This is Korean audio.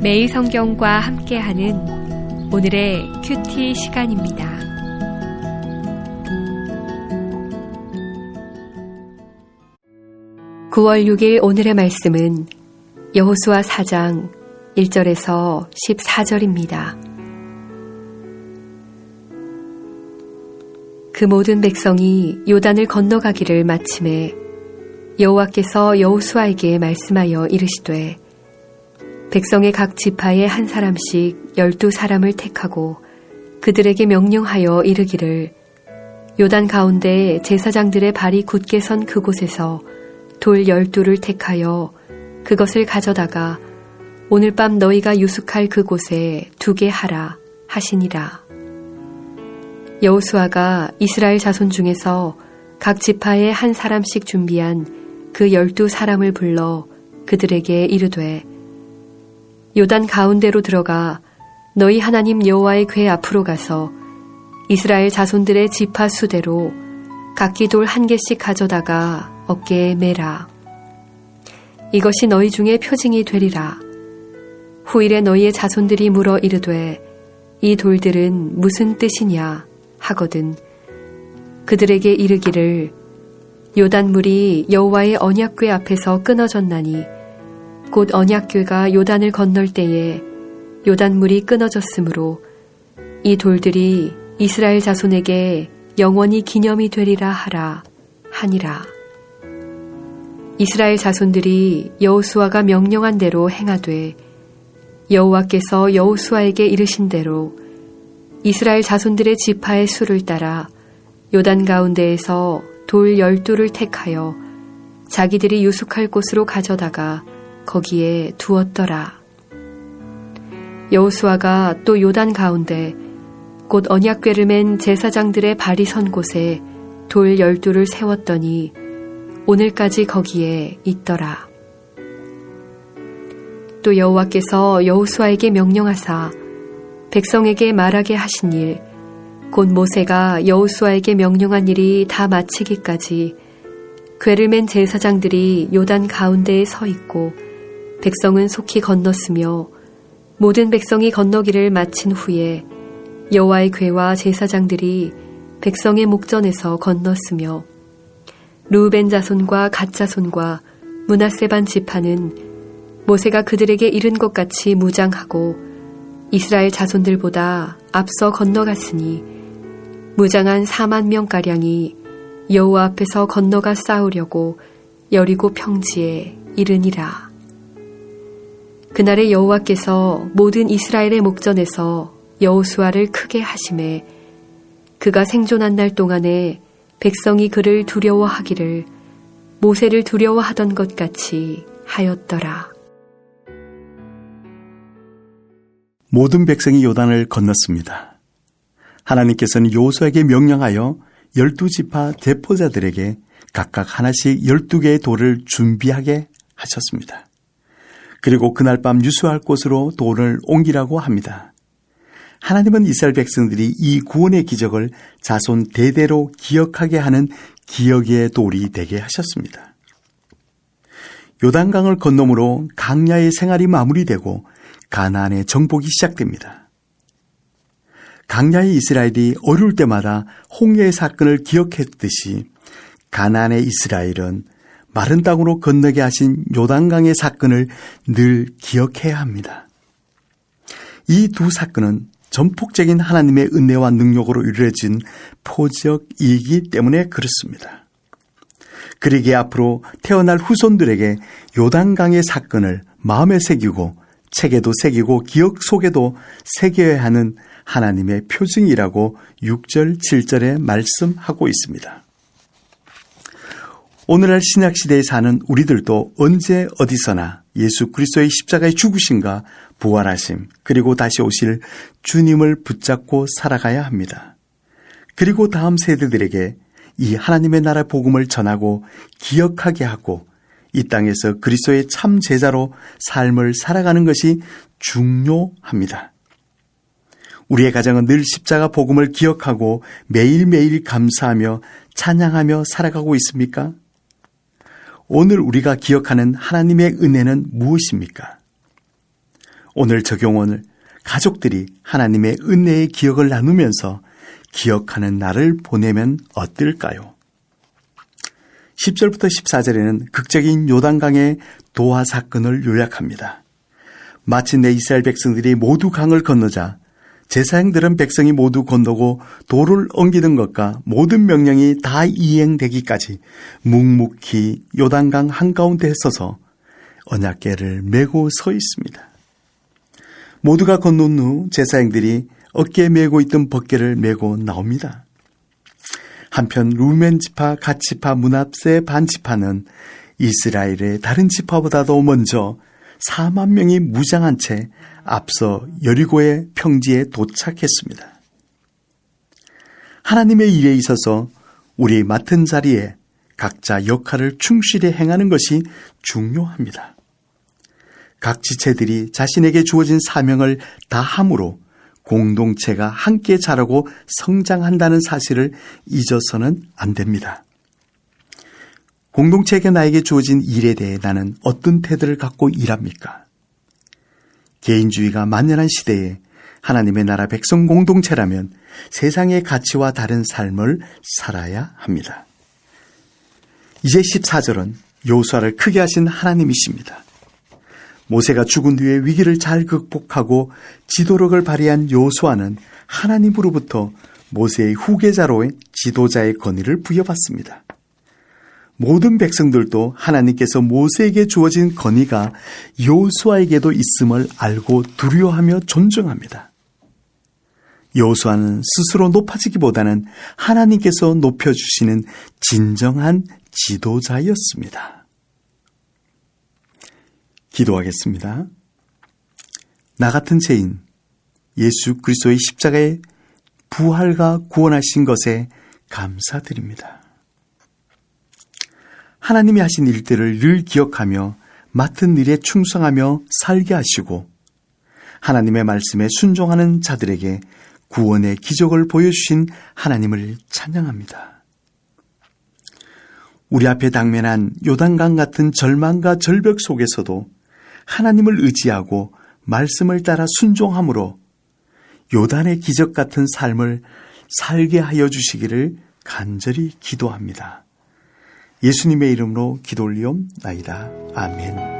매일 성경과 함께하는 오늘의 큐티 시간입니다. (9월 6일) 오늘의 말씀은 여호수아 4장 1절에서 14절입니다. 그 모든 백성이 요단을 건너가기를 마침에 여호와께서 여호수아에게 말씀하여 이르시되 백성의 각 지파에 한 사람씩 12사람을 택하고 그들에게 명령하여 이르기를 요단 가운데 제사장들의 발이 굳게 선 그곳에서 돌 12를 택하여 그것을 가져다가 오늘 밤 너희가 유숙할 그곳에 두게 하라 하시니라. 여호수아가 이스라엘 자손 중에서 각 지파에 한 사람씩 준비한 그 12사람을 불러 그들에게 이르되 요단 가운데로 들어가 너희 하나님 여호와의 궤 앞으로 가서 이스라엘 자손들의 지파 수대로 각기 돌 1개씩 가져다가 어깨에 매라. 이것이 너희 중에 표징이 되리라. 후일에 너희의 자손들이 물어 이르되 이 돌들은 무슨 뜻이냐 하거든 그들에게 이르기를 요단물이 여호와의 언약궤 앞에서 끊어졌나니 곧 언약궤가 요단을 건널 때에 요단물이 끊어졌으므로 이 돌들이 이스라엘 자손에게 영원히 기념이 되리라 하라 하니라. 이스라엘 자손들이 여호수아가 명령한 대로 행하되 여호와께서 여호수아에게 이르신 대로 이스라엘 자손들의 지파의 수를 따라 요단 가운데에서 돌 12를 택하여 자기들이 유숙할 곳으로 가져다가 거기에 두었더라. 여호수아가 또 요단 가운데 곧 언약궤를 맨 제사장들의 발이 선 곳에 돌 12를 세웠더니 오늘까지 거기에 있더라. 또 여호와께서 여호수아에게 명령하사 백성에게 말하게 하신 일 곧 모세가 여호수아에게 명령한 일이 다 마치기까지 궤를 맨 제사장들이 요단 가운데에 서 있고 백성은 속히 건넜으며 모든 백성이 건너기를 마친 후에 여호와의 궤와 제사장들이 백성의 목전에서 건넜으며 르우벤 자손과 갓 자손과 므낫세 반 지파는 모세가 그들에게 이른 것 같이 무장하고 이스라엘 자손들보다 앞서 건너갔으니 무장한 4만 명가량이 여호와 앞에서 건너가 싸우려고 여리고 평지에 이르니라. 그날에 여호와께서 모든 이스라엘의 목전에서 여호수아를 크게 하심에 그가 생존한 날 동안에 백성이 그를 두려워하기를 모세를 두려워하던 것 같이 하였더라. 모든 백성이 요단을 건넜습니다. 하나님께서는 여호수아에게 명령하여 12지파 대포자들에게 각각 하나씩 12개의 돌을 준비하게 하셨습니다. 그리고 그날 밤 유수할 곳으로 돌을 옮기라고 합니다. 하나님은 이스라엘 백성들이 이 구원의 기적을 자손 대대로 기억하게 하는 기억의 돌이 되게 하셨습니다. 요단강을 건너므로 강야의 생활이 마무리되고 가나안의 정복이 시작됩니다. 강야의 이스라엘이 어려울 때마다 홍해의 사건을 기억했듯이 가나안의 이스라엘은 마른 땅으로 건너게 하신 요단강의 사건을 늘 기억해야 합니다. 이 두 사건은 전폭적인 하나님의 은혜와 능력으로 이루어진 표적이기 때문에 그렇습니다. 그러기에 앞으로 태어날 후손들에게 요단강의 사건을 마음에 새기고 책에도 새기고 기억 속에도 새겨야 하는 하나님의 표징이라고 6절, 7절에 말씀하고 있습니다. 오늘날 신약시대에 사는 우리들도 언제 어디서나 예수 그리스도의 십자가의 죽으심과 부활하심 그리고 다시 오실 주님을 붙잡고 살아가야 합니다. 그리고 다음 세대들에게 이 하나님의 나라 복음을 전하고 기억하게 하고 이 땅에서 그리스도의 참 제자로 삶을 살아가는 것이 중요합니다. 우리의 가정은 늘 십자가 복음을 기억하고 매일매일 감사하며 찬양하며 살아가고 있습니까? 오늘 우리가 기억하는 하나님의 은혜는 무엇입니까? 오늘 적용을 가족들이 하나님의 은혜의 기억을 나누면서 기억하는 날을 보내면 어떨까요? 10절부터 14절에는 극적인 요단강의 도하 사건을 요약합니다. 마침내 이스라엘 백성들이 모두 강을 건너자 제사장들은 백성이 모두 건너고 돌을 옮기는 것과 모든 명령이 다 이행되기까지 묵묵히 요단강 한가운데에 서서 언약궤를 메고 서 있습니다. 모두가 건넌 후 제사장들이 어깨에 메고 있던 벗개를 메고 나옵니다. 한편 루멘 지파, 갓 지파, 므낫세 반 지파는 이스라엘의 다른 지파보다도 먼저 4만 명이 무장한 채 앞서 여리고의 평지에 도착했습니다. 하나님의 일에 있어서 우리 맡은 자리에 각자 역할을 충실히 행하는 것이 중요합니다. 각 지체들이 자신에게 주어진 사명을 다함으로 공동체가 함께 자라고 성장한다는 사실을 잊어서는 안 됩니다. 공동체에게 나에게 주어진 일에 대해 나는 어떤 태도를 갖고 일합니까? 개인주의가 만연한 시대에 하나님의 나라 백성 공동체라면 세상의 가치와 다른 삶을 살아야 합니다. 이제 14절은 여호수아를 크게 하신 하나님이십니다. 모세가 죽은 뒤에 위기를 잘 극복하고 지도력을 발휘한 여호수아는 하나님으로부터 모세의 후계자로 지도자의 권위를 부여받습니다. 모든 백성들도 하나님께서 모세에게 주어진 권위가 여호수아에게도 있음을 알고 두려워하며 존중합니다. 여호수아는 스스로 높아지기보다는 하나님께서 높여주시는 진정한 지도자였습니다. 기도하겠습니다. 나 같은 죄인, 예수 그리스도의 십자가의 부활과 구원하신 것에 감사드립니다. 하나님이 하신 일들을 늘 기억하며 맡은 일에 충성하며 살게 하시고 하나님의 말씀에 순종하는 자들에게 구원의 기적을 보여주신 하나님을 찬양합니다. 우리 앞에 당면한 요단강 같은 절망과 절벽 속에서도 하나님을 의지하고 말씀을 따라 순종함으로 요단의 기적 같은 삶을 살게 하여 주시기를 간절히 기도합니다. 예수님의 이름으로 기도 올리옵나이다. 아멘.